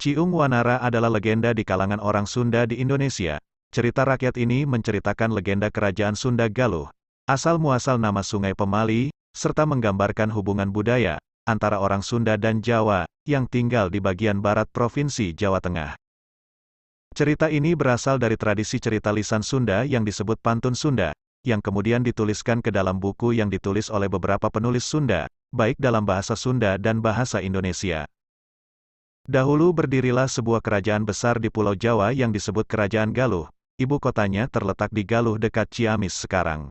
Ciung Wanara adalah legenda di kalangan orang Sunda di Indonesia. Cerita rakyat ini menceritakan legenda kerajaan Sunda Galuh, asal-muasal nama Sungai Pemali, serta menggambarkan hubungan budaya antara orang Sunda dan Jawa yang tinggal di bagian barat Provinsi Jawa Tengah. Cerita ini berasal dari tradisi cerita lisan Sunda yang disebut Pantun Sunda, yang kemudian dituliskan ke dalam buku yang ditulis oleh beberapa penulis Sunda, baik dalam bahasa Sunda dan bahasa Indonesia. Dahulu berdirilah sebuah kerajaan besar di Pulau Jawa yang disebut Kerajaan Galuh. Ibu kotanya terletak di Galuh dekat Ciamis sekarang.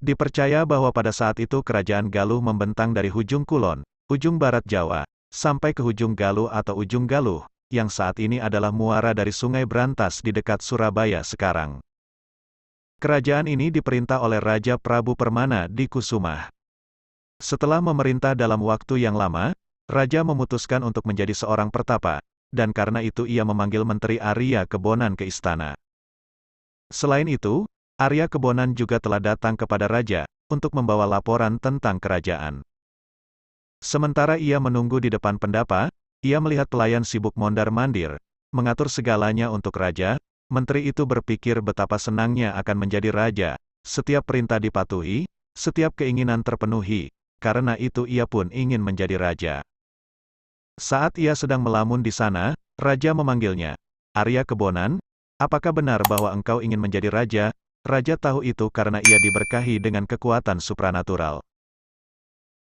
Dipercaya bahwa pada saat itu Kerajaan Galuh membentang dari Hujung Kulon, ujung barat Jawa, sampai ke Hujung Galuh atau Ujung Galuh, yang saat ini adalah muara dari Sungai Brantas di dekat Surabaya sekarang. Kerajaan ini diperintah oleh Raja Prabu Permana di Kusumah. Setelah memerintah dalam waktu yang lama, Raja memutuskan untuk menjadi seorang pertapa, dan karena itu ia memanggil Menteri Arya Kebonan ke istana. Selain itu, Arya Kebonan juga telah datang kepada Raja, untuk membawa laporan tentang kerajaan. Sementara ia menunggu di depan pendapa, ia melihat pelayan sibuk mondar-mandir, mengatur segalanya untuk Raja. Menteri itu berpikir betapa senangnya akan menjadi Raja, setiap perintah dipatuhi, setiap keinginan terpenuhi, karena itu ia pun ingin menjadi Raja. Saat ia sedang melamun di sana, Raja memanggilnya. Arya Kebonan, apakah benar bahwa engkau ingin menjadi Raja? Raja tahu itu karena ia diberkahi dengan kekuatan supranatural.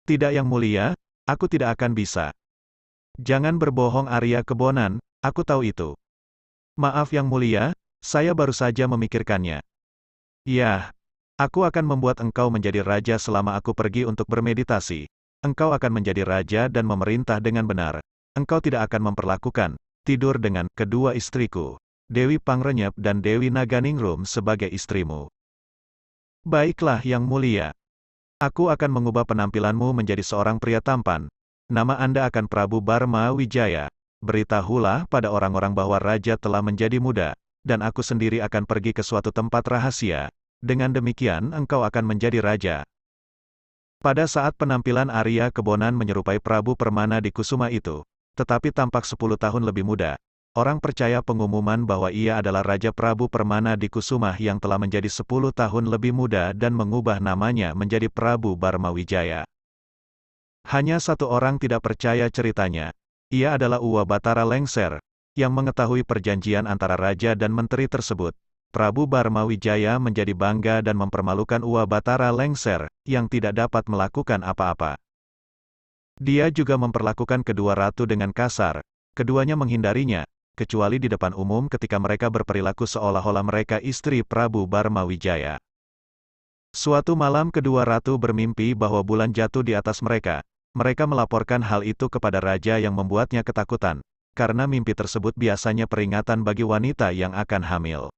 Tidak yang mulia, aku tidak akan bisa. Jangan berbohong Arya Kebonan, aku tahu itu. Maaf yang mulia, saya baru saja memikirkannya. Ya, aku akan membuat engkau menjadi Raja selama aku pergi untuk bermeditasi. Engkau akan menjadi Raja dan memerintah dengan benar. Engkau tidak akan memperlakukan tidur dengan kedua istriku, Dewi Pangrenyep dan Dewi Naganingrum sebagai istrimu. Baiklah yang mulia. Aku akan mengubah penampilanmu menjadi seorang pria tampan. Nama Anda akan Prabu Barma Wijaya. Beritahulah pada orang-orang bahwa Raja telah menjadi muda, dan aku sendiri akan pergi ke suatu tempat rahasia. Dengan demikian engkau akan menjadi Raja. Pada saat penampilan Arya Kebonan menyerupai Prabu Permana di Kusuma itu, tetapi tampak 10 tahun lebih muda, orang percaya pengumuman bahwa ia adalah Raja Prabu Permana di Kusuma yang telah menjadi 10 tahun lebih muda dan mengubah namanya menjadi Prabu Barma Wijaya. Hanya satu orang tidak percaya ceritanya. Ia adalah Uwa Batara Lengser, yang mengetahui perjanjian antara Raja dan Menteri tersebut. Prabu Barma Wijaya menjadi bangga dan mempermalukan Uwa Batara Lengser, yang tidak dapat melakukan apa-apa. Dia juga memperlakukan kedua ratu dengan kasar. Keduanya menghindarinya, kecuali di depan umum ketika mereka berperilaku seolah-olah mereka istri Prabu Barma Wijaya. Suatu malam kedua ratu bermimpi bahwa bulan jatuh di atas mereka. Mereka melaporkan hal itu kepada Raja yang membuatnya ketakutan, karena mimpi tersebut biasanya peringatan bagi wanita yang akan hamil.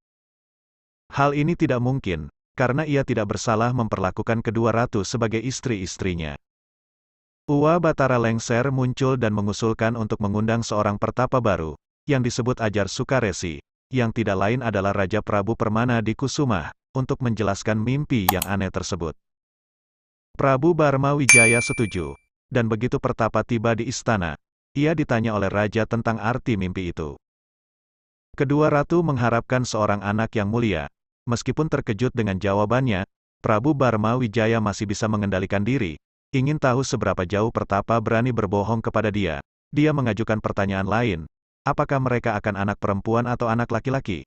Hal ini tidak mungkin, karena ia tidak bersalah memperlakukan kedua ratu sebagai istri-istrinya. Uwa Batara Lengser muncul dan mengusulkan untuk mengundang seorang pertapa baru, yang disebut Ajar Sukaresi, yang tidak lain adalah Raja Prabu Permana di Kusumah, untuk menjelaskan mimpi yang aneh tersebut. Prabu Barma Wijaya setuju, dan begitu pertapa tiba di istana, ia ditanya oleh Raja tentang arti mimpi itu. Kedua ratu mengharapkan seorang anak yang mulia. Meskipun terkejut dengan jawabannya, Prabu Barma Wijaya masih bisa mengendalikan diri. Ingin tahu seberapa jauh pertapa berani berbohong kepada dia. Dia mengajukan pertanyaan lain. Apakah mereka akan anak perempuan atau anak laki-laki?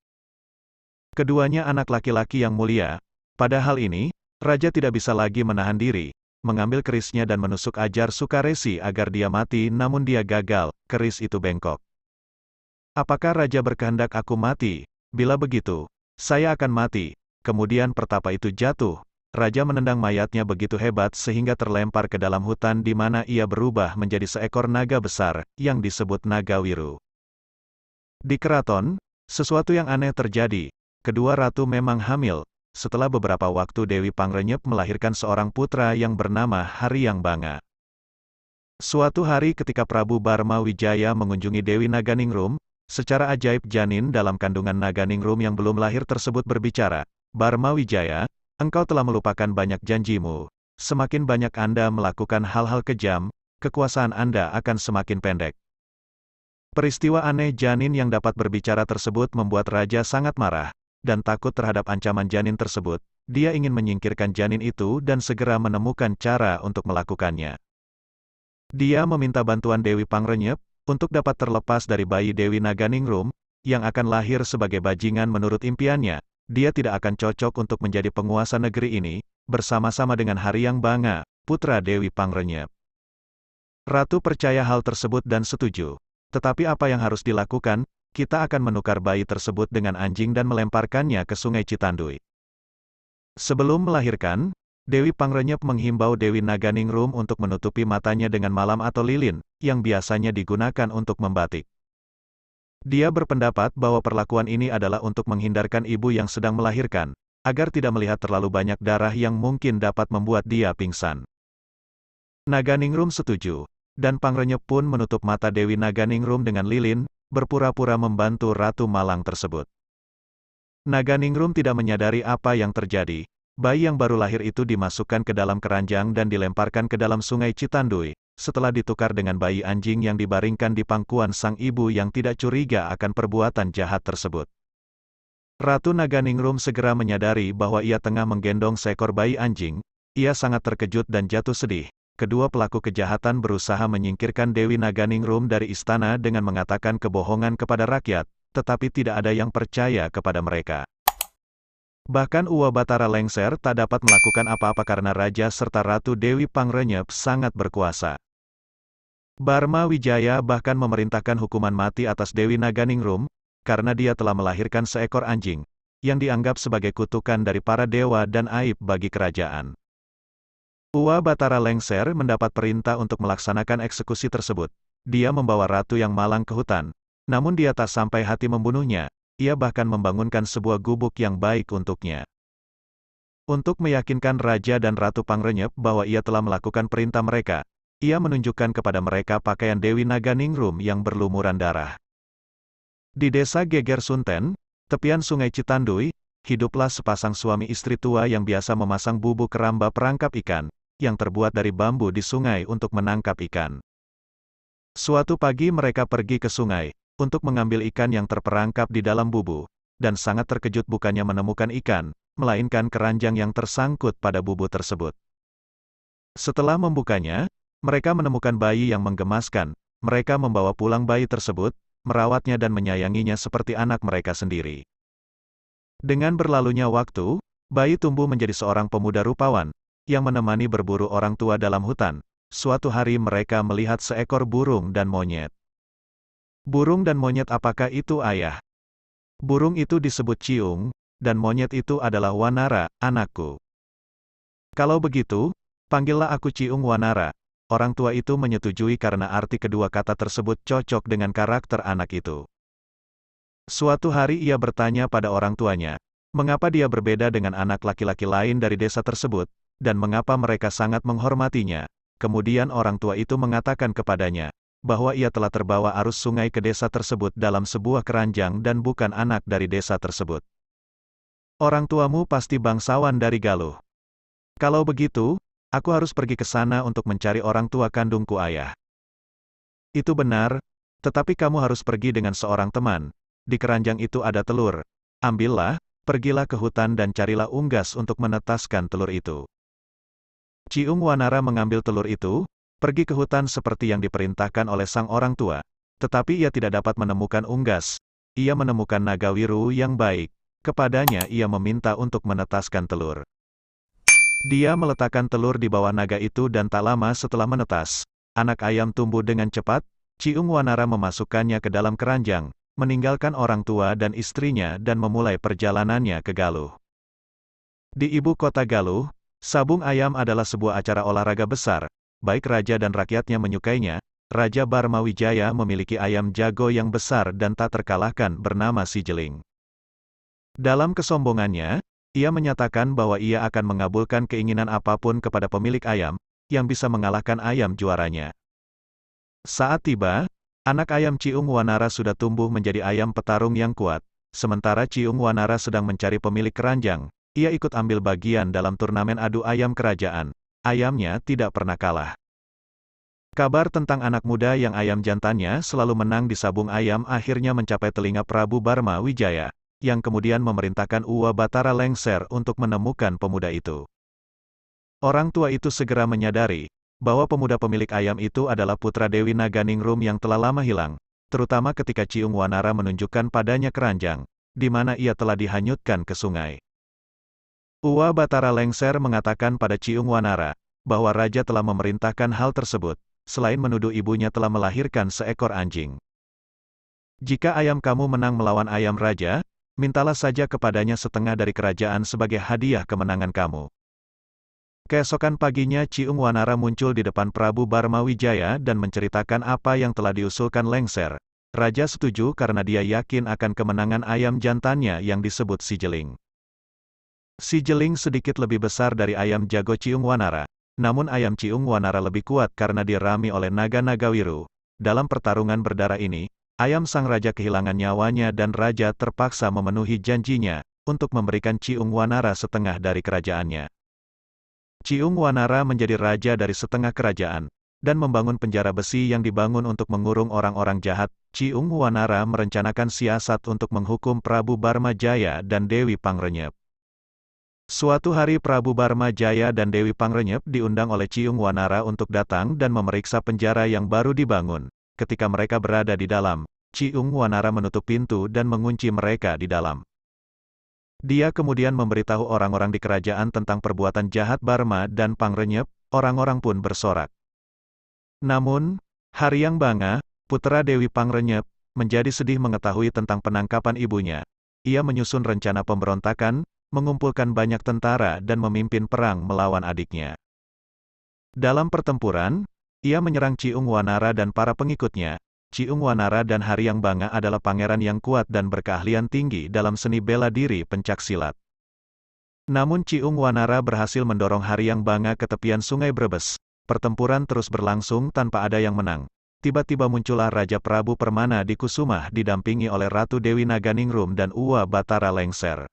Keduanya anak laki-laki yang mulia. Pada hal ini, Raja tidak bisa lagi menahan diri. Mengambil kerisnya dan menusuk Ajar Sukaresi agar dia mati, namun dia gagal. Keris itu bengkok. Apakah Raja berkehendak aku mati? Bila begitu, saya akan mati. Kemudian pertapa itu jatuh. Raja menendang mayatnya begitu hebat sehingga terlempar ke dalam hutan di mana ia berubah menjadi seekor naga besar, yang disebut Naga Wiru. Di keraton, sesuatu yang aneh terjadi. Kedua ratu memang hamil. Setelah beberapa waktu Dewi Pangrenyep melahirkan seorang putra yang bernama Haryang Banga. Suatu hari ketika Prabu Barma Wijaya mengunjungi Dewi Naganingrum, secara ajaib janin dalam kandungan Naganingrum yang belum lahir tersebut berbicara, "Barma Wijaya, engkau telah melupakan banyak janjimu. Semakin banyak Anda melakukan hal-hal kejam, kekuasaan Anda akan semakin pendek." Peristiwa aneh janin yang dapat berbicara tersebut membuat raja sangat marah, dan takut terhadap ancaman janin tersebut. Dia ingin menyingkirkan janin itu dan segera menemukan cara untuk melakukannya. Dia meminta bantuan Dewi Pangrenyep, untuk dapat terlepas dari bayi Dewi Naganingrum, yang akan lahir sebagai bajingan menurut impiannya. Dia tidak akan cocok untuk menjadi penguasa negeri ini, bersama-sama dengan Haryang Banga, putra Dewi Pangrenyep. Ratu percaya hal tersebut dan setuju. Tetapi apa yang harus dilakukan? Kita akan menukar bayi tersebut dengan anjing dan melemparkannya ke Sungai Citandui. Sebelum melahirkan, Dewi Pangrenyep menghimbau Dewi Naganingrum untuk menutupi matanya dengan malam atau lilin, yang biasanya digunakan untuk membatik. Dia berpendapat bahwa perlakuan ini adalah untuk menghindarkan ibu yang sedang melahirkan, agar tidak melihat terlalu banyak darah yang mungkin dapat membuat dia pingsan. Naganingrum setuju, dan Pangrenyep pun menutup mata Dewi Naganingrum dengan lilin, berpura-pura membantu Ratu Malang tersebut. Naganingrum tidak menyadari apa yang terjadi. Bayi yang baru lahir itu dimasukkan ke dalam keranjang dan dilemparkan ke dalam Sungai Citandui, setelah ditukar dengan bayi anjing yang dibaringkan di pangkuan sang ibu yang tidak curiga akan perbuatan jahat tersebut. Ratu Naganingrum segera menyadari bahwa ia tengah menggendong seekor bayi anjing. Ia sangat terkejut dan jatuh sedih. Kedua pelaku kejahatan berusaha menyingkirkan Dewi Naganingrum dari istana dengan mengatakan kebohongan kepada rakyat, tetapi tidak ada yang percaya kepada mereka. Bahkan Uwa Batara Lengser tak dapat melakukan apa-apa karena Raja serta Ratu Dewi Pangrenyep sangat berkuasa. Barma Wijaya bahkan memerintahkan hukuman mati atas Dewi Naganingrum, karena dia telah melahirkan seekor anjing, yang dianggap sebagai kutukan dari para dewa dan aib bagi kerajaan. Uwa Batara Lengser mendapat perintah untuk melaksanakan eksekusi tersebut. Dia membawa Ratu yang malang ke hutan, namun dia tak sampai hati membunuhnya. Ia bahkan membangunkan sebuah gubuk yang baik untuknya. Untuk meyakinkan Raja dan Ratu Pangrenyep bahwa ia telah melakukan perintah mereka, ia menunjukkan kepada mereka pakaian Dewi Naganingrum yang berlumuran darah. Di desa Geger Sunten, tepian Sungai Citandui, hiduplah sepasang suami istri tua yang biasa memasang bubuk keramba perangkap ikan, yang terbuat dari bambu di sungai untuk menangkap ikan. Suatu pagi mereka pergi ke sungai, untuk mengambil ikan yang terperangkap di dalam bubu, dan sangat terkejut bukannya menemukan ikan, melainkan keranjang yang tersangkut pada bubu tersebut. Setelah membukanya, mereka menemukan bayi yang menggemaskan. Mereka membawa pulang bayi tersebut, merawatnya dan menyayanginya seperti anak mereka sendiri. Dengan berlalunya waktu, bayi tumbuh menjadi seorang pemuda rupawan, yang menemani berburu orang tua dalam hutan. Suatu hari mereka melihat seekor burung dan monyet. Burung dan monyet, apakah itu ayah? Burung itu disebut Ciung, dan monyet itu adalah Wanara, anakku. Kalau begitu, panggillah aku Ciung Wanara. Orang tua itu menyetujui karena arti kedua kata tersebut cocok dengan karakter anak itu. Suatu hari ia bertanya pada orang tuanya, mengapa dia berbeda dengan anak laki-laki lain dari desa tersebut, dan mengapa mereka sangat menghormatinya. Kemudian orang tua itu mengatakan kepadanya, bahwa ia telah terbawa arus sungai ke desa tersebut dalam sebuah keranjang dan bukan anak dari desa tersebut. Orang tuamu pasti bangsawan dari Galuh. Kalau begitu, aku harus pergi ke sana untuk mencari orang tua kandungku, ayah. Itu benar, tetapi kamu harus pergi dengan seorang teman. Di keranjang itu ada telur. Ambillah, pergilah ke hutan dan carilah unggas untuk menetaskan telur itu. Ciung Wanara mengambil telur itu, pergi ke hutan seperti yang diperintahkan oleh sang orang tua. Tetapi ia tidak dapat menemukan unggas. Ia menemukan naga wiru yang baik. Kepadanya ia meminta untuk menetaskan telur. Dia meletakkan telur di bawah naga itu dan tak lama setelah menetas, anak ayam tumbuh dengan cepat. Ciung Wanara memasukkannya ke dalam keranjang, meninggalkan orang tua dan istrinya dan memulai perjalanannya ke Galuh. Di ibu kota Galuh, sabung ayam adalah sebuah acara olahraga besar. Baik raja dan rakyatnya menyukainya. Raja Barma Wijaya memiliki ayam jago yang besar dan tak terkalahkan bernama Si Jeling. Dalam kesombongannya, ia menyatakan bahwa ia akan mengabulkan keinginan apapun kepada pemilik ayam, yang bisa mengalahkan ayam juaranya. Saat tiba, anak ayam Ciung Wanara sudah tumbuh menjadi ayam petarung yang kuat. Sementara Ciung Wanara sedang mencari pemilik keranjang, ia ikut ambil bagian dalam turnamen adu ayam kerajaan. Ayamnya tidak pernah kalah. Kabar tentang anak muda yang ayam jantannya selalu menang di sabung ayam akhirnya mencapai telinga Prabu Barma Wijaya, yang kemudian memerintahkan Uwa Batara Lengser untuk menemukan pemuda itu. Orang tua itu segera menyadari bahwa pemuda pemilik ayam itu adalah putra Dewi Naganingrum yang telah lama hilang, terutama ketika Ciung Wanara menunjukkan padanya keranjang, di mana ia telah dihanyutkan ke sungai. Uwa Batara Lengser mengatakan pada Ciung Wanara bahwa raja telah memerintahkan hal tersebut, selain menuduh ibunya telah melahirkan seekor anjing. Jika ayam kamu menang melawan ayam raja, mintalah saja kepadanya setengah dari kerajaan sebagai hadiah kemenangan kamu. Keesokan paginya Ciung Wanara muncul di depan Prabu Barma Wijaya dan menceritakan apa yang telah diusulkan Lengser. Raja setuju karena dia yakin akan kemenangan ayam jantannya yang disebut Si Jeling. Si Jeling sedikit lebih besar dari ayam jago Ciung Wanara. Namun ayam Ciung Wanara lebih kuat karena dirami oleh naga Nagawiru. Dalam pertarungan berdarah ini, ayam sang raja kehilangan nyawanya dan raja terpaksa memenuhi janjinya untuk memberikan Ciung Wanara setengah dari kerajaannya. Ciung Wanara menjadi raja dari setengah kerajaan, dan membangun penjara besi yang dibangun untuk mengurung orang-orang jahat. Ciung Wanara merencanakan siasat untuk menghukum Prabu Barma Jaya dan Dewi Pangrenyep. Suatu hari Prabu Barma Jaya dan Dewi Pangrenyep diundang oleh Ciung Wanara untuk datang dan memeriksa penjara yang baru dibangun. Ketika mereka berada di dalam, Ciung Wanara menutup pintu dan mengunci mereka di dalam. Dia kemudian memberitahu orang-orang di kerajaan tentang perbuatan jahat Barma dan Pangrenyep, orang-orang pun bersorak. Namun, Haryang Banga, putra Dewi Pangrenyep, menjadi sedih mengetahui tentang penangkapan ibunya. Ia menyusun rencana pemberontakan, mengumpulkan banyak tentara dan memimpin perang melawan adiknya. Dalam pertempuran, ia menyerang Ciung Wanara dan para pengikutnya. Ciung Wanara dan Haryang Banga adalah pangeran yang kuat dan berkeahlian tinggi dalam seni bela diri pencak silat. Namun Ciung Wanara berhasil mendorong Haryang Banga ke tepian sungai Brebes. Pertempuran terus berlangsung tanpa ada yang menang. Tiba-tiba muncullah Raja Prabu Permana di Kusumah didampingi oleh Ratu Dewi Naganingrum dan Uwa Batara Lengser.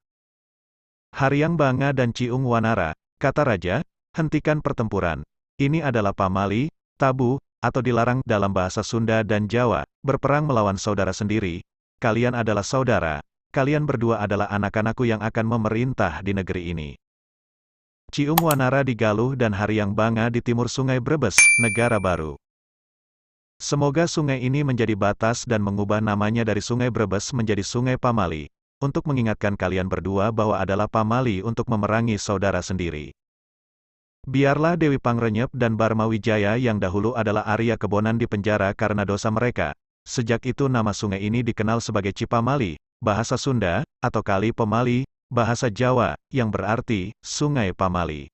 Haryang Banga dan Ciung Wanara, kata raja, hentikan pertempuran. Ini adalah pamali, tabu, atau dilarang dalam bahasa Sunda dan Jawa, berperang melawan saudara sendiri. Kalian adalah saudara, kalian berdua adalah anak-anakku yang akan memerintah di negeri ini. Ciung Wanara di Galuh dan Haryang Banga di timur sungai Brebes, negara baru. Semoga sungai ini menjadi batas dan mengubah namanya dari sungai Brebes menjadi sungai Pamali, untuk mengingatkan kalian berdua bahwa adalah pamali untuk memerangi saudara sendiri. Biarlah Dewi Pangrenyep dan Barma Wijaya yang dahulu adalah Arya Kebonan di penjara karena dosa mereka. Sejak itu nama sungai ini dikenal sebagai Cipamali, bahasa Sunda, atau Kali Pemali, bahasa Jawa, yang berarti, Sungai Pamali.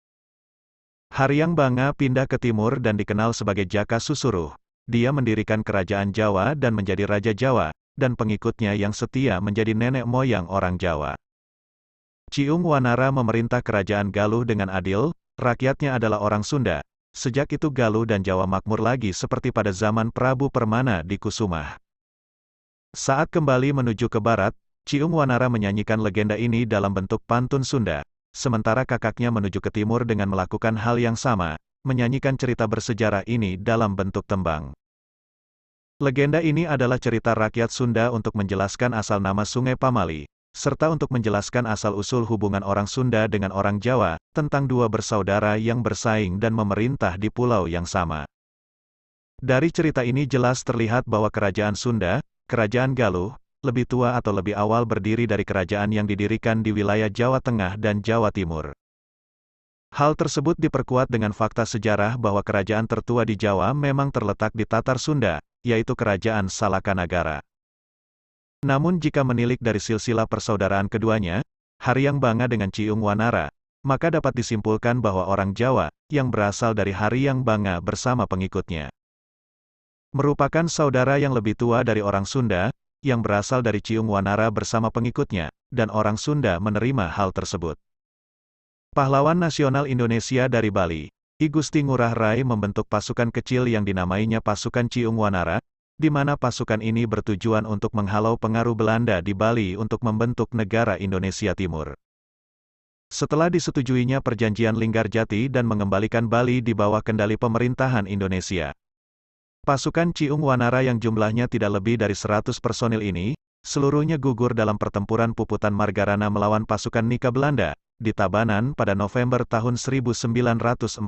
Haryang Banga pindah ke timur dan dikenal sebagai Jaka Susuruh. Dia mendirikan kerajaan Jawa dan menjadi Raja Jawa, dan pengikutnya yang setia menjadi nenek moyang orang Jawa. Ciung Wanara memerintah kerajaan Galuh dengan adil, rakyatnya adalah orang Sunda. Sejak itu Galuh dan Jawa makmur lagi seperti pada zaman Prabu Permana di Kusumah. Saat kembali menuju ke barat, Ciung Wanara menyanyikan legenda ini dalam bentuk pantun Sunda, sementara kakaknya menuju ke timur dengan melakukan hal yang sama, menyanyikan cerita bersejarah ini dalam bentuk tembang. Legenda ini adalah cerita rakyat Sunda untuk menjelaskan asal nama Sungai Pamali, serta untuk menjelaskan asal-usul hubungan orang Sunda dengan orang Jawa, tentang dua bersaudara yang bersaing dan memerintah di pulau yang sama. Dari cerita ini jelas terlihat bahwa kerajaan Sunda, kerajaan Galuh, lebih tua atau lebih awal berdiri dari kerajaan yang didirikan di wilayah Jawa Tengah dan Jawa Timur. Hal tersebut diperkuat dengan fakta sejarah bahwa kerajaan tertua di Jawa memang terletak di Tatar Sunda, yaitu Kerajaan Salakanagara. Namun jika menilik dari silsilah persaudaraan keduanya, Haryang Banga dengan Ciung Wanara, maka dapat disimpulkan bahwa orang Jawa, yang berasal dari Haryang Banga bersama pengikutnya, merupakan saudara yang lebih tua dari orang Sunda, yang berasal dari Ciung Wanara bersama pengikutnya, dan orang Sunda menerima hal tersebut. Pahlawan nasional Indonesia dari Bali, I Gusti Ngurah Rai membentuk pasukan kecil yang dinamainya pasukan Ciung Wanara, di mana pasukan ini bertujuan untuk menghalau pengaruh Belanda di Bali untuk membentuk negara Indonesia Timur. Setelah disetujuinya perjanjian Linggarjati dan mengembalikan Bali di bawah kendali pemerintahan Indonesia, Pasukan Ciung Wanara yang jumlahnya tidak lebih dari 100 personil ini, seluruhnya gugur dalam pertempuran Puputan Margarana melawan pasukan Nika Belanda, di Tabanan pada November tahun 1946.